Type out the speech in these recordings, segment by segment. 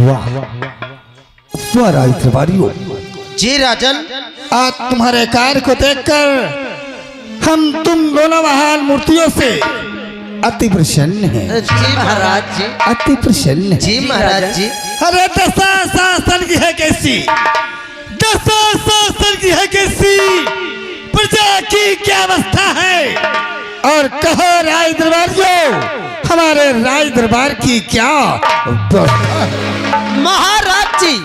वाह राज दरबारियों। जी राजन। आज तुम्हारे कार्य को देखकर हम तुम दोनों महान मूर्तियों से अति प्रसन्न हैं। जी महाराज जी। अति प्रसन्न जी महाराज जी। अरे दशासन की है कैसी, दशासन की है कैसी, प्रजा की क्या अवस्था है। और कहो राज दरबारियों, हमारे राज दरबार की क्या महाराज जी।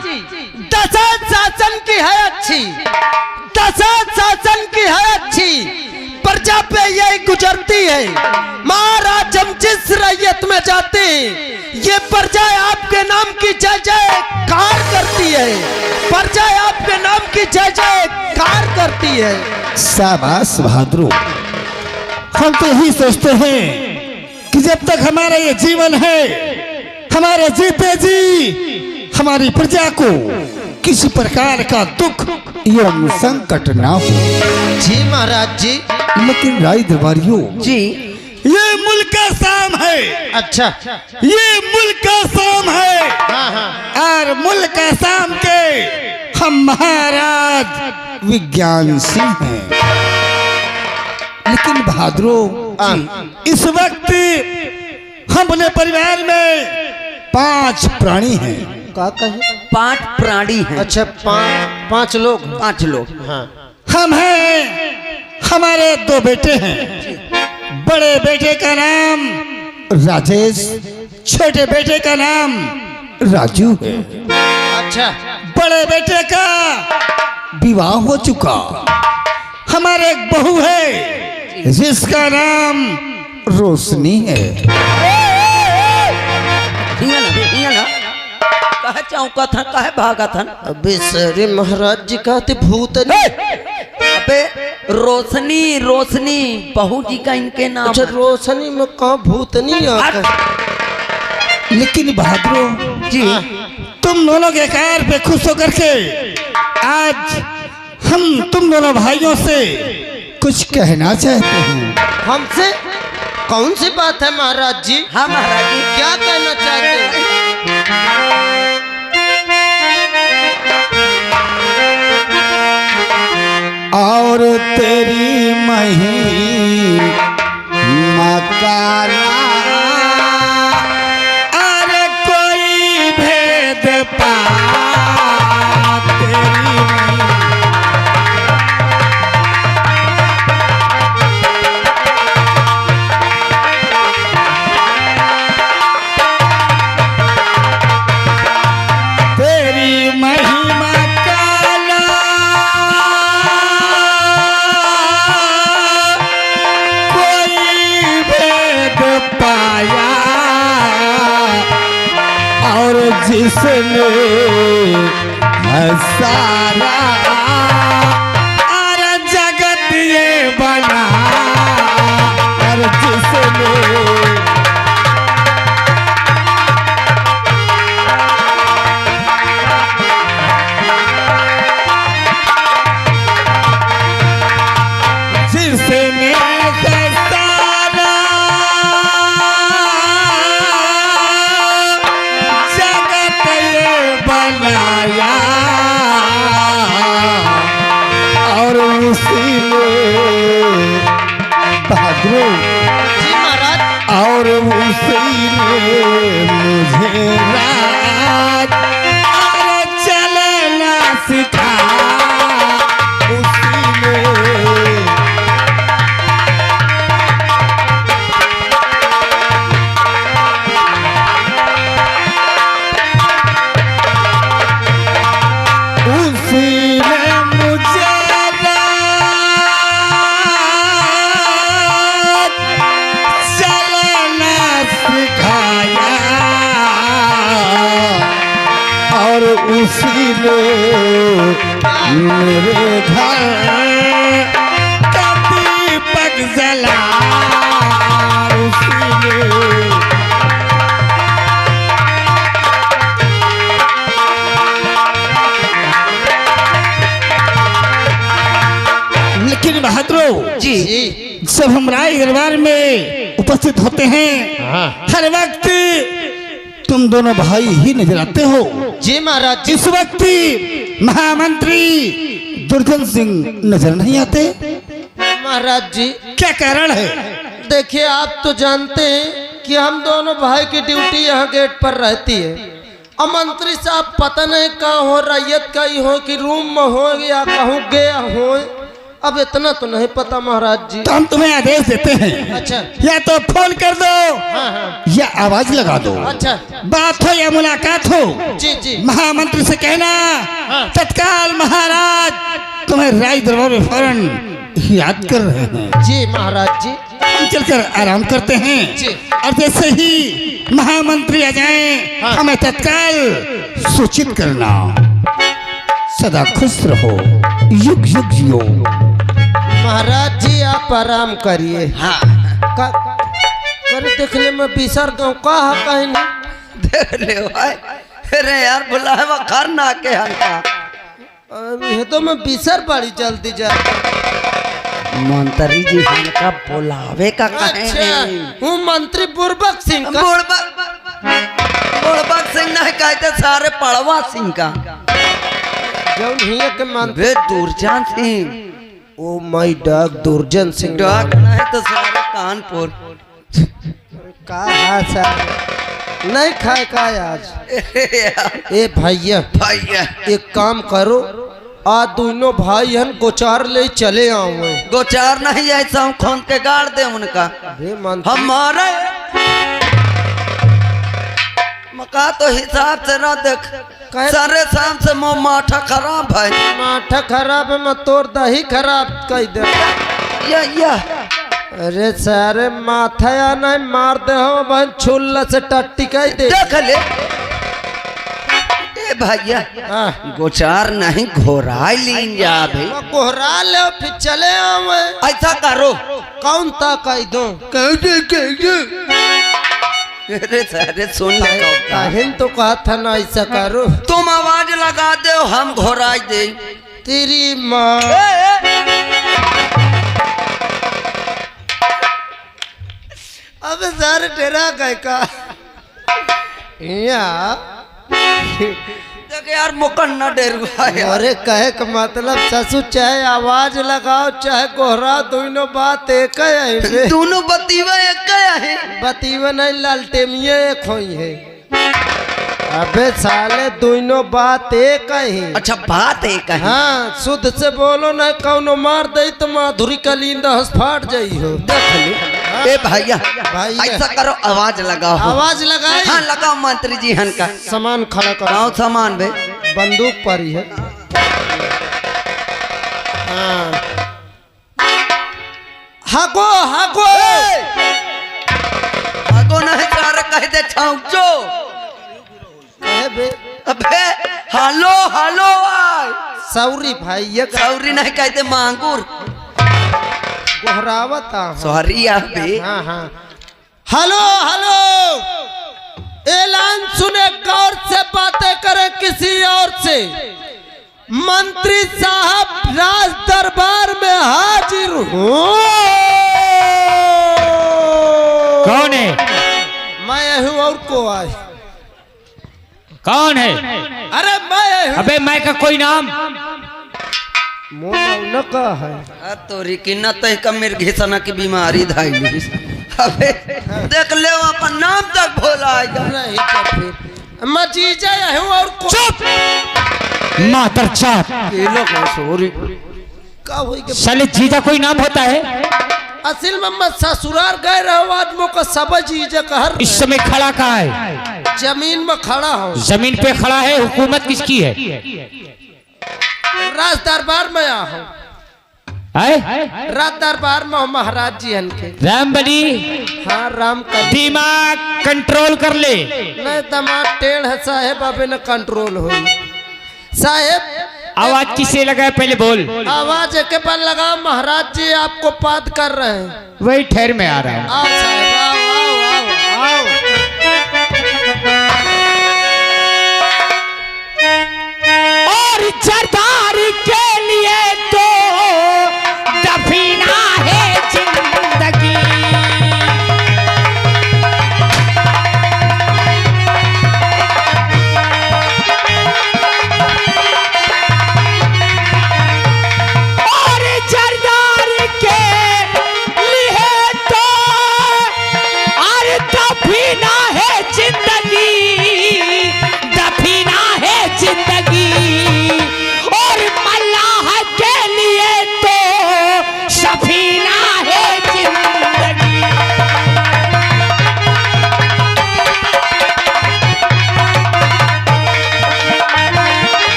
दशासन की है अच्छी, दशासन की है अच्छी, प्रजा पे यही गुजरती है। महाराज हम जिस रैयत में जाते हैं ये प्रजा आपके नाम की जय जयकार करती है, प्रजा आपके नाम की जय जयकार करती है। शाबाश बहादुर। हम तो यही सोचते हैं कि जब तक हमारा ये जीवन है, हमारे जीते जी हमारी प्रजा को किसी प्रकार का दुख एवं संकट ना हो। जी महाराज जी। लेकिन राज दरबारियों जी, ये मुल्क का शाम है। अच्छा, ये मुल्क का शाम है। हाँ हाँ। और मुल्क का शाम के हम महाराज विज्ञान सिंह हैं। लेकिन बहादुरों, इस वक्त हम अपने परिवार में 5 प्राणी हैं। क्या कहे? 5 प्राणी हैं। अच्छा, 5 लोग। 5 लोग। हाँ। हम हैं, हमारे 2 बेटे हैं। बड़े बेटे का नाम राजेश, छोटे बेटे का नाम राजू है। अच्छा। बड़े बेटे का विवाह हो चुका। हमारे एक बहू है जिसका नाम रोशनी है। कहे चौका था, कहे भागा था। अबे सरे महाराज जी कहते भूतनी। अबे रोशनी, रोशनी बहू जी का इनके नाम। अच्छा, रोशनी में कहाँ भूतनी आकर। लेकिन बहादुर जी, तुम दोनों के कार्य पे खुश होकर के आज हम तुम दोनों भाइयों से कुछ कहना चाहते हैं। हमसे कौन सी बात है महाराज जी? हाँ महाराज जी। क्या कहना चाहते हैं? और तेरी महिमा काला, अरे कोई भेद पा तेरी महिमा काला, कोई भेद पाया। और जिसने सारा अरे जगत ये बना, और जिसने जी महाराज। और उसी ने मुझे रात अरे चलना सिखा, उसी ने मुझे और उसी ने मेरे घर का दीपक जला, उसी ने लेकिन बहादुर जी, जब हम राय दरबार में उपस्थित होते हैं हर वक्त तुम दोनों भाई ही नजर आते हो। जी महाराज जी। इस वक्त महामंत्री दुर्जन सिंह नजर नहीं आते, महाराज जी क्या कारण है? देखिए, आप तो जानते हैं कि हम दोनों भाई की ड्यूटी यहाँ गेट पर रहती है। अब मंत्री साहब पता नहीं कहाँ हो, रैयत का ही हो कि रूम में हो या कहूँ गया हो, अब इतना तो नहीं पता महाराज जी। तो हम तुम्हें आदेश देते हैं, अच्छा। या तो फोन कर दो हाँ। या आवाज लगा दो। अच्छा। बात हो या मुलाकात हो, जी जी। महामंत्री से कहना हाँ। तत्काल महाराज तुम्हें राय दरबार में फौरन याद कर रहे हैं। जी महाराज जी। हम चलकर आराम करते हैं जी। और जैसे ही महामंत्री आ जाएं, हाँ। हमें तत्काल सूचित करना। सदा खुश रहो, युग युग जियो। महाराज जी आप आराम करिए। हाँ कर देखले मैं बिसर गऊ कहा कहीं नहीं। देख ले भाई, अरे यार बुलावा घर ना के हल्का ये तो मैं बिसर पड़ी जल्दी जा। मंत्री जी हल्का बुलावे का कहे अच्छा, हूँ मंत्री बुर्बक सिंह का। बुड़बक सिंह नहीं कहते, सारे पड़वा सिंह का। जो नहीं है कि मंत्री वे दुर्जन सिंह, ओ माय डॉग दुर्जन सिंह। डॉग नहीं तो सारे कानपुर। का है सर, नहीं खाए का आज। ए भैया भैया एक काम करो, आज दोनों भाई हन गोचार ले चले आऊँ। गोचार नहीं ऐसा हम खोन के गाड़ दे उनका। अरे मंत्री हमारे मका तो हिसाब से ना देख, सारे शाम से मुँह माठा खराब है। माठा खराब है, मैं तोड़ दही खराब कह दे। या अरे सारे माथा या नहीं मार दे हो बहन, छुल्ला से टट्टी कह दे। देख ले ए भैया, हाँ। गोचार नहीं घोराई लीन जा भाई। मैं कोहरा ले फिर चले आऊँ। ऐसा करो, कौन ता कह दो अरे सारे सुन ले काहिन तो कहा था ना ऐसा करो। तुम आवाज लगा दे, हम घोराई दे। तेरी माँ अब सर डेरा गए का देख यार मुकन्ना डेरुआ है। अरे कहे का मतलब ससुर चाहे आवाज लगाओ चाहे कोहरा, दोनों बात एक है। दोनों बतीवा एक है। बतीवा नहीं लालटेमिया एक हुई है। अबे साले दोनों बात एक है। अच्छा बात एक है। हाँ शुद्ध से बोलो ना, कौनो मार दे तो माधुरी कलिंदा हंस फाट जाई हो। देख लो ए भैया, भैया। ऐसा करो आवाज लगाओ। आवाज लगाई। हाँ लगाओ मंत्री जी हन का। सामान खड़ा करो। आओ सामान बे। बंदूक पर ही है। हाँ। हागो हागो आगो नहीं चार कह दे छाऊचो। कहे बे अबे हालो हालो आय। सौरी भाई ये सौरी नहीं कहते मांगूर। गोहरावता। सॉरी बे। हाँ हाँ। हेलो हेलो, ऐलान सुने, गौर से बातें करें किसी और से। मंत्री साहब राज दरबार में हाजिर हूँ। कौन है? मैं हूँ और को आए। कौन है? अरे मैं हूँ। अबे मैं का कोई नाम? मोना का है। तोरी की न तय का मिर्घेसना की बीमारी धाई। अबे देख ले अपन नाम तक भोला आएगा। नहीं तो फिर मैं जीजा हूँ और को। चुप मातर चाप। किलो का सॉरी। का हुई के साले जीजा कोई नाम होता है? असल में मैं ससुराल गए रहो, आदमों का सब जीजा कहर। इस समय खड़ा कहाँ है? जमीन में खड़ा हूँ। जमीन पे खड़ा है। हुकूमत किसकी है? राज दरबार में आ हूँ। राज दरबार में हूँ महाराज जी हनके। राम बली, हाँ राम का दिमाग कंट्रोल कर ले। नहीं दिमाग टेढ़ है साहेब, अबे न कंट्रोल हो साहेब। आवाज किसे लगा पहले बोल। आवाज के पर लगा, महाराज जी आपको पाद कर रहे हैं। वही ठहर में आ रहा है। आओ साहेब आओ आओ आओ आओ। और सरदार के लिए तो दफीना है जिंदगी।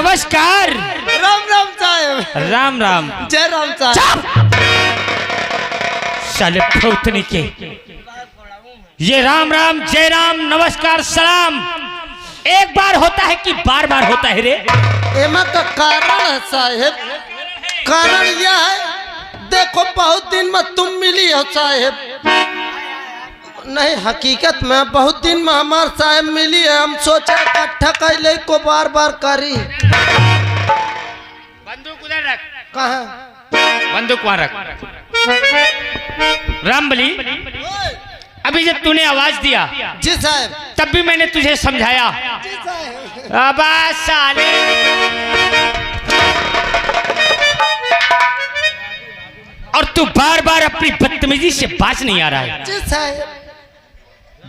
नमस्कार। राम राम साहेब। राम राम। जय राम साहेब। साले फौतनी के ये राम राम जय राम नमस्कार सलाम एक बार होता है कि बार बार होता है रे? एमा का कारण है साहेब, कारण यह है, देखो बहुत दिन में तुम मिली हो साहेब। नहीं हकीकत में बहुत दिन में हमार साहेब मिली है, हम सोचा इकट्ठा कैले को बार बार करी। बंदूक उधर रख। कहाँ? बंदूक वहां रख। रामबली, अभी जब तूने आवाज दिया जी साहब, तब भी मैंने तुझे समझाया। जी साहब। अब साले और तू बार बार अपनी बदतमीजी से बाज नहीं आ रहा है। जी साहब।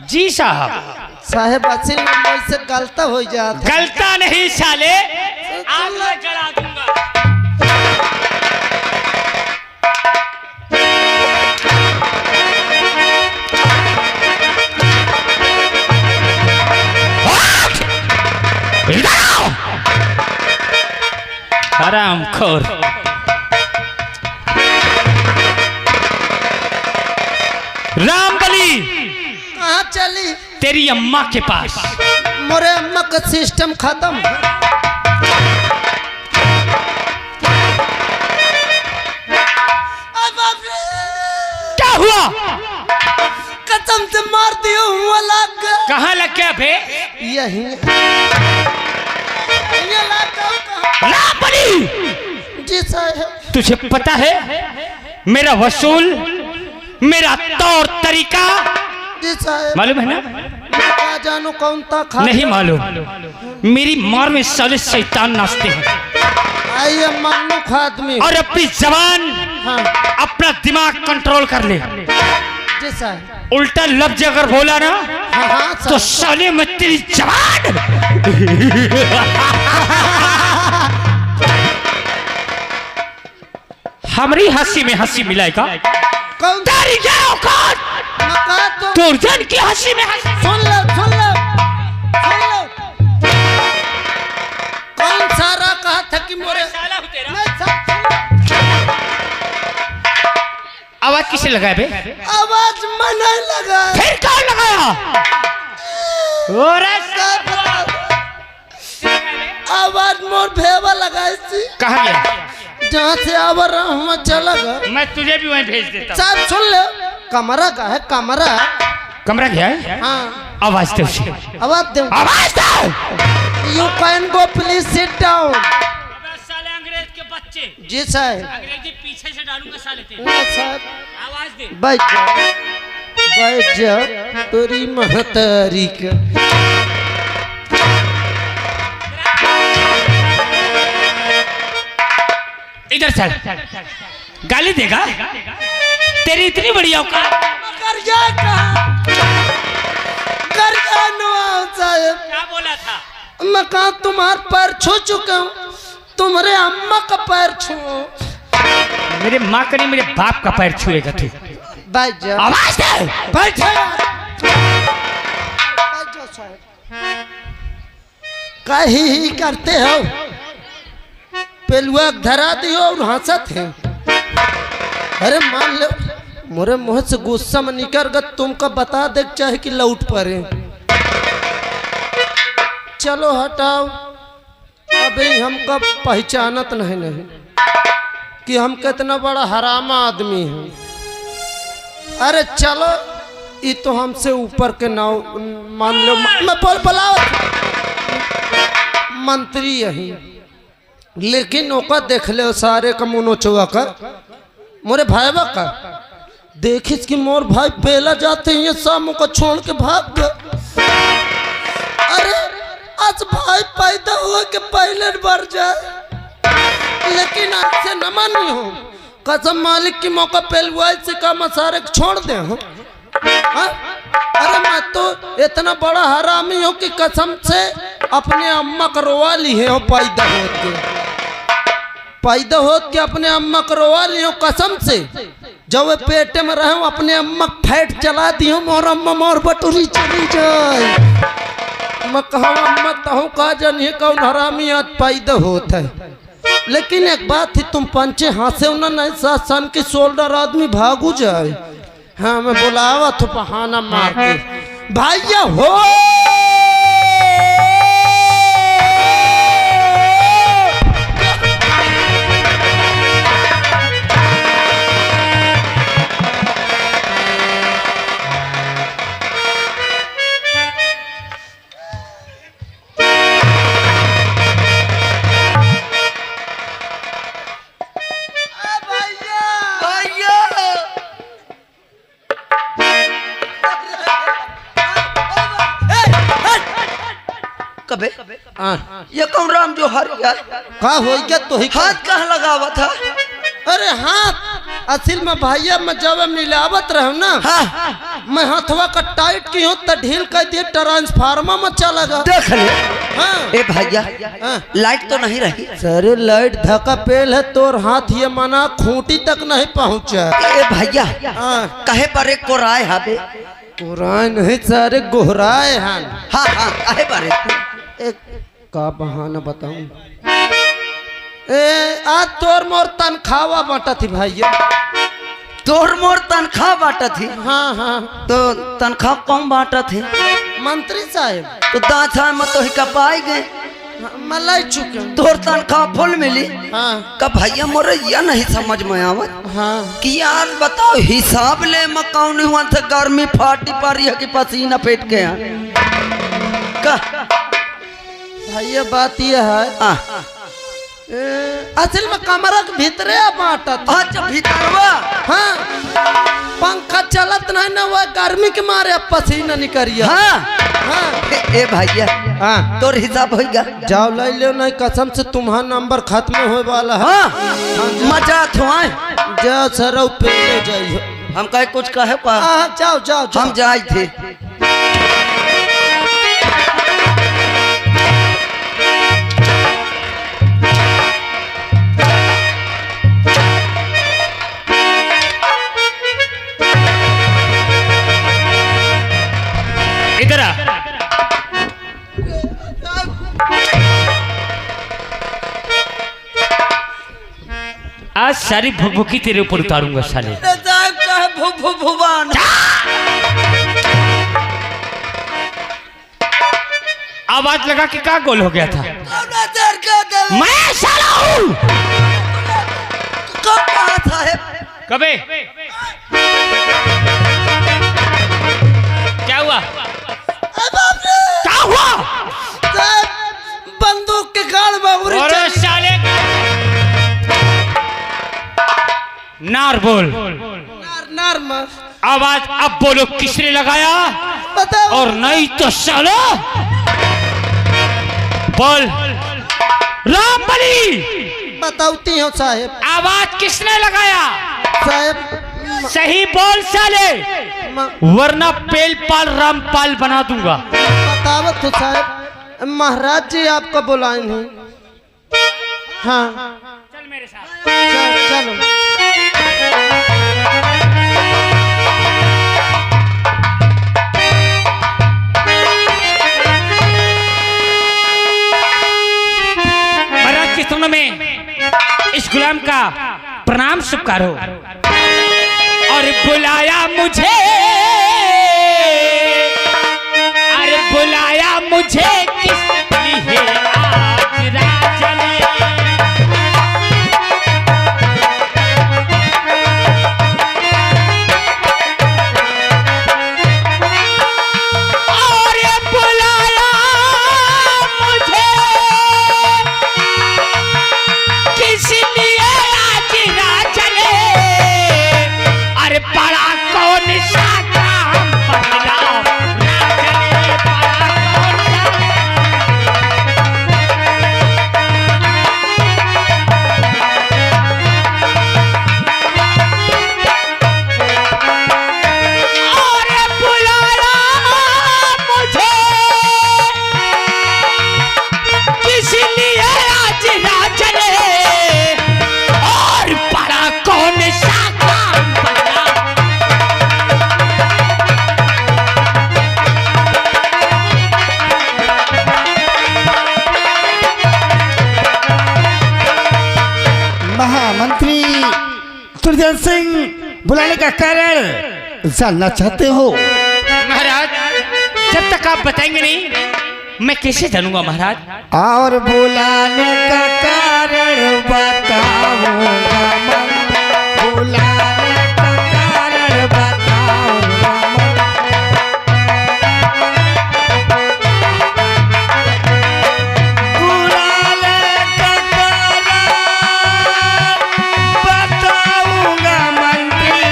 जी साहब। साहब असल में मुझसे गलता हो जाता। गलता नहीं साले, आग में जला दूंगा। हरामखोर। रामबली, कहाँ चली? तेरी अम्मा के पास। मोरे अम्मा का सिस्टम खत्म। क्या हुआ? कसम से मार दियो हुआ लग। कहाँ लग गया बे? यही ये लग गया। रामबली, जी साहब। तुझे पता है मेरा वसूल, मेरा तौर तरीका जी साहब। मालूम है ना? क्या जानू कौन था खा? नहीं मालूम। मेरी मार में साले शैतान नाचते हैं। आइए मन्नू आदमी। और अपनी जबान, हाँ। अपना दिमाग कंट्रोल कर ले। जी साहब। उल्टा लफ्ज अगर बोला ना हाँ हाँ तो साले में तेरी जबान। हमारी हंसी में हंसी मिलाएगा। कौन? तेरी क्या औकात? मका तो दुर्जन की हंसी में हंसी। सुन लो सुन लो सुन लो। कौन सारा कहा था कि मोरे नहीं, आवाज किसे लगाया बे? आवाज में नहीं लगा। फिर कौन लगाया? आवाज मोर भेवा लगाई थी। कहाँ गया? जहाँ से आवर रहा हूँ चला गया। मैं तुझे भी वहीं भेज देता हूँ। साहब सुन ले, कमरा का है कमरा। कमरा गया है? हाँ आवाज दे उसे। आवाज दे। आवाज दे। You can go please sit down. साले अंग्रेज के बच्चे। जी साहब। अंग्रेजी पीछे से डालूंगा साले तेरे। ना साहब आवाज दे। बैठ जा बैठ जा तेरी महतारी का। इधर चल। गाली देगा? तेरी इतनी बड़ी औकात। क्या बोला था? मैं कहा तुम्हार पैर छू चुका हूँ, तुम्हारे अम्मा का पैर छू। मेरे माँ का नहीं, मेरे बाप का पैर छुएगा तू। बैठ जा। आवाज दे। बैठ जा। कहीं ही करते हो, पेलुआ धरा दियो और हंसत है। अरे मान लो मोरे मुंह से गुस्सा में निकल गया, तुमको बता दे चाहे कि लौट पड़े। चलो हटाओ, अभी हमको पहचानत नहीं कि हम कितना बड़ा हरामा आदमी हैं। अरे चलो, ये तो हमसे ऊपर के नाव मान लो। मैं बुलाओ मंत्री यही, लेकिन ओका देख ले सारे का मुनो चुआ कर मोरे भाई का देखिस कि मोर भाई बेला जाते हैं शाम को छोड़ के भाग गए। अरे आज भाई पैदा हुआ के पहले बढ़ जाए, लेकिन आज से न मानी हो। कसम मालिक की मौका पेलवाई से काम सारे छोड़ दे हो। अरे मैं तो इतना बड़ा हरामी हूँ कि कसम से अपने अम्मा करवा ली है। पैदा होत के अपने अम्मा करवा ली हो कसम से। जब वे पेटे में रहे अपने अम्मा फैट चला दी हो, मोर अम्मा मोर बटुरी चली जाए। मैं कहवा मत हूँ का जनिए कौन हरामी आज पैदा होता है। लेकिन एक बात थी, तुम पंचे हाथे नहीं साथ सन की शोल्डर आदमी भागू जाए। हाँ मैं बुलावा तो बहाना मार के भैया हो कबे ये कौन राम जो हर गया का हो गया तो ही हाथ कहाँ लगावा था? अरे हाथ असल में भैया मैं जब मिलावत रहूं ना हाँ। मैं हाथवा का टाइट की हूँ तो ढील कर दिए ट्रांसफार्मर में चला गया। देख ले हाँ। ए भैया हाँ। लाइट तो नहीं रही? सारे लाइट धक्का पेल है तोर हाथ ये मना खूंटी तक नहीं पहुँचा। ए भैया हाँ। कहे पर एक को राय हाबे कुरान नहीं सारे गोहराए हैं। हाँ हाँ कहे पर एक का बहाना बताऊं। आज तोर मोर तनख्वाह बांटा थी भैया। तोर मोर तनख्वाह बांटा थी? हाँ हाँ। तो तनख्वाह कौन बांटा थे? मंत्री साहब। तो दाछा में तो ही कपाई गए मलाई चुके तोर तनख्वाह फुल मिली। हाँ। का भैया मोरे यह नहीं समझ में आवत हाँ। कि यार बताओ हिसाब ले मकान हुआ था गर्मी फाटी पा रही है कि पसीना फेंट के का भैया बात यह है असल में कमरा के भीतरे बांटा था। अच्छा भीतरवा। हाँ पंखा चलत नहीं ना वो गर्मी के मारे अब पसीना निकरिया। हाँ हाँ। ए भैया हाँ तोर हिसाब होगा जाओ ले लो नहीं कसम से तुम्हारा नंबर खत्म हो वाला है। हाँ मजा थुआए जा सर पे ले जाइए। हम कहे कुछ कहे पा जाओ जाओ हम जाए थे। इधर आ। आज सारी भुकभुकी तेरे ऊपर उतारूंगा साले। भुवन आवाज लगा के क्या गोल हो गया था? मैं साला हूँ। कबे क्या हुआ? क्या हुआ? बंदूक के गाल बाबूरी और साले नार बोल। नार मार आवाज अब बोलो किसने लगाया? बताओ। और नहीं तो सालो बोल। रामबली बताऊती हूँ साहेब। आवाज किसने लगाया? साहेब सही बोल साले, वरना पेल पाल रामपाल बना दूंगा। बतावत हो साहेब। महाराज जी आपको बुलाए नहीं। हाँ चल मेरे साथ। चलो। महाराज के सुनो में इस गुलाम का प्रणाम स्वीकार हो। और बुलाया मुझे, अरे बुलाया मुझे किस लिए आज राजा ने? और बुलाया मुझे किस लिए आज राजा ने? अरे बड़ा कौन सा बुलाने का कारण जानना चाहते हो? महाराज, जब तक आप बताएंगे नहीं मैं कैसे जानूंगा महाराज? और बुलाने का कारण बताऊंगा मैं, बुलाने का कारण बताऊंगा मैं। बुलाने का कारण बताऊंगा मंत्री,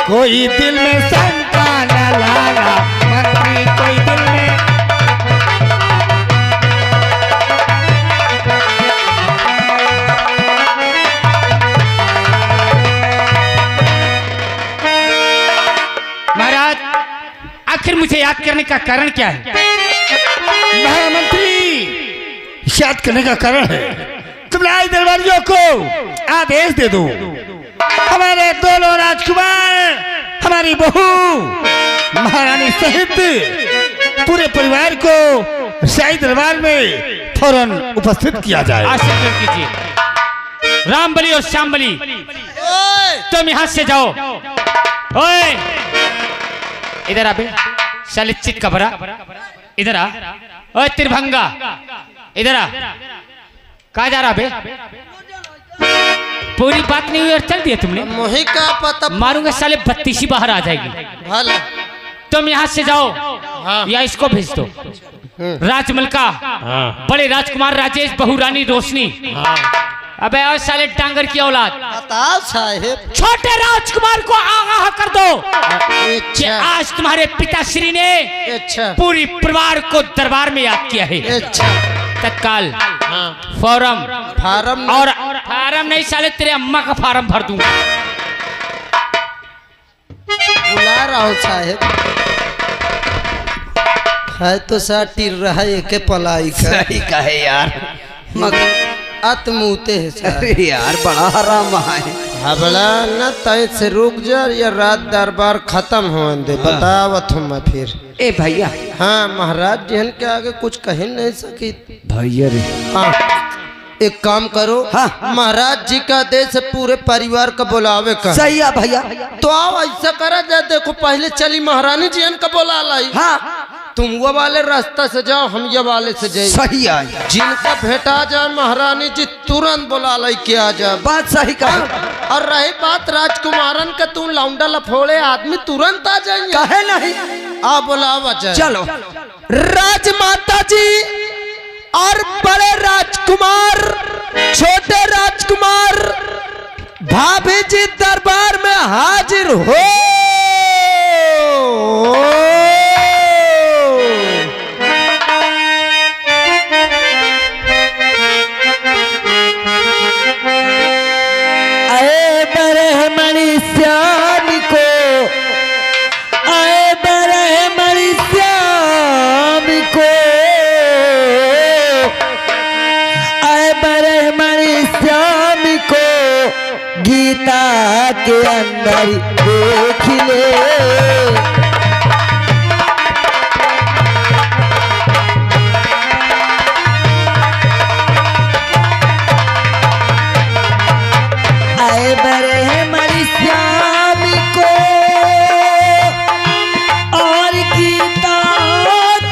कोई दिल में शंका न लाना मंत्री, कोई दिल में। महाराज, आखिर मुझे याद करने का कारण क्या है? महामंत्री, याद करने का कारण है तुम राज दरबारियों को आदेश दे दो, हमारे दोनों राजकुमार, हमारी बहू महारानी सहित पूरे परिवार को शाही दरबार में फौरन उपस्थित किया जाए। आशीर्वाद कीजिए। रामबली और श्यामबली, तुम यहाँ से जाओ। ओए, इधर आ बे, साले चित का भरा, इधर आ। ओए त्रिभंगा, इधर आ। कहाँ जा रहा बे? पूरी बात नहीं हुई और चल दिया तुमने। मुझे का पता, मारूंगा साले, बत्तीसी बाहर आ जाएगी। भला तुम यहाँ से जाओ। हाँ। या इसको भेज दो। राजमलका, बड़े राजकुमार राजेश, बहू रानी रोशनी। अबे और साले डांगर की औलाद, बताओ साहेब। छोटे राजकुमार को आगाह कर दो कि अच्छा आज तुम्हारे पिताश्री ने अच्छा पूरी परिवार को दरबार में याद किया है। अच्छा, तत्काल हाँ फॉर्म फार्म और फार्म नहीं साले, तेरे अम्मा का फार्म भर दूंगा। बुला रहा हूँ साहेब। है तो साटी रहा है के पलाई का। सही कहे यार, मगर आत्मूते है साहब। अरे यार बड़ा हराम है। हबला न तय से रुक जा, या रात दरबार खत्म हो दे। बतावत हूँ मैं फिर। ए भैया, हाँ महाराज जहन के आगे कुछ कह नहीं सकी। भैया रे, हाँ एक काम करो, हाँ। महाराज जी का आदेश है पूरे परिवार का बुलावे का। सही है भैया। तो आओ ऐसा करा जाए, देखो पहले चली महारानी जी का बुला लाई। हाँ तुम वो वाले रास्ता से जाओ, हम ये वाले से जाए। सही है, जिनका भेटा जाए महारानी जी तुरंत बुला लाई के आ जाए। बात सही कहा। और रही बात राजकुमारन का, तू लौंडा लफोड़े आदमी तुरंत आ जाएंगे। कहे नहीं, आ बुलावा जाए। चलो। राजमाता जी और बड़े राजकुमार, छोटे राजकुमार, भाभी जी दरबार में हाजिर हो। आए ब्रह्मणि श्याम को, आए ब्रह्मणि श्याम को, आए ब्रह्मणि श्याम को, गीता के अंदर देख ले। आए ब्रह्मणि श्याम को और गीता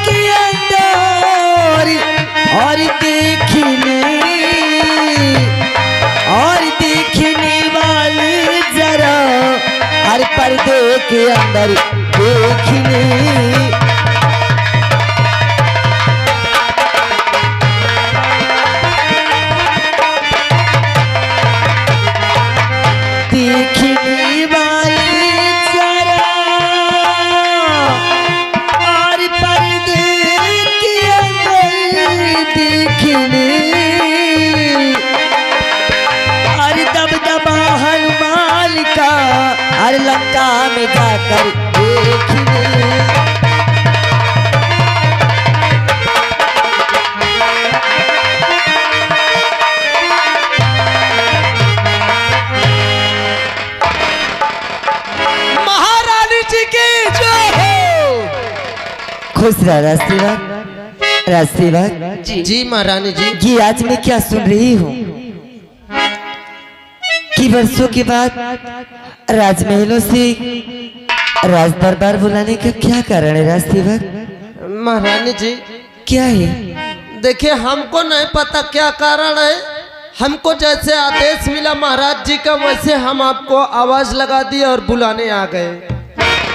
के अंदर और देखने, और देखने वाले जरा हर पर्दे के अंदर देखने। देखने वाले जरा और पर्दे के अंदर देखने, और दबदबा हनुमान का हर लंका में जाकर देखने। महारानी जी की जय हो। खुश रह राष्ट्रीवाद, राष्ट्रीवाद। जी महारानी जी। ये आज मैं क्या सुन रही हूँ कि इतनी वर्षों के बाद राजमहलों से राज दरबार बुलाने का क्या कारण है राजसेवक? महारानी जी क्या है? देखिए, हमको नहीं पता क्या कारण है। हमको जैसे आदेश मिला महाराज जी का, वैसे हम आपको आवाज लगा दी और बुलाने आ गए।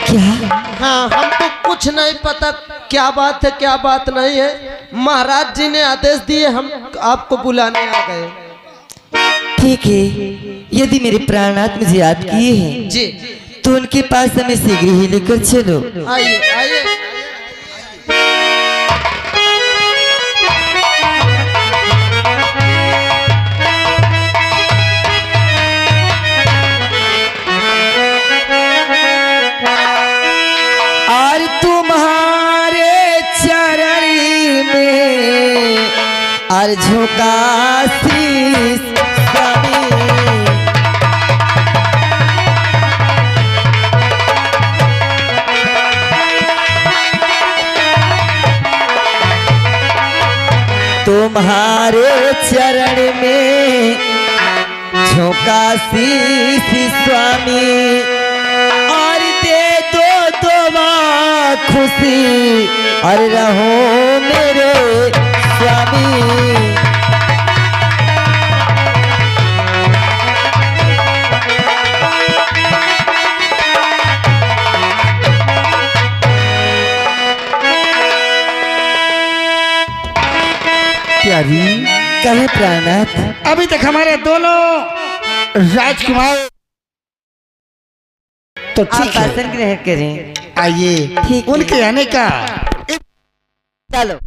क्या? हाँ, हमको कुछ नहीं पता क्या बात है क्या बात नहीं है। महाराज जी ने आदेश दिए, हम आपको बुलाने आ गए। ठीक है, यदि मेरे प्राणनाथ मुझे याद किए हैं जी, तो उनके पास हमें शीघ्र ही लेकर चलो। आइए आइए। और तुम्हारे चरण में और झुका शीश स्वामी। तुम्हारे चरण में झुका शीश स्वामी, और दे दो दुआ खुशी और रहो मेरे स्वामी। प्यारी, कहे प्राणनाथ, अभी तक हमारे दोनों राजकुमार तो आप ठीक है, आसन ग्रहण करें। आइए ठीक है। उनके आने का चलो।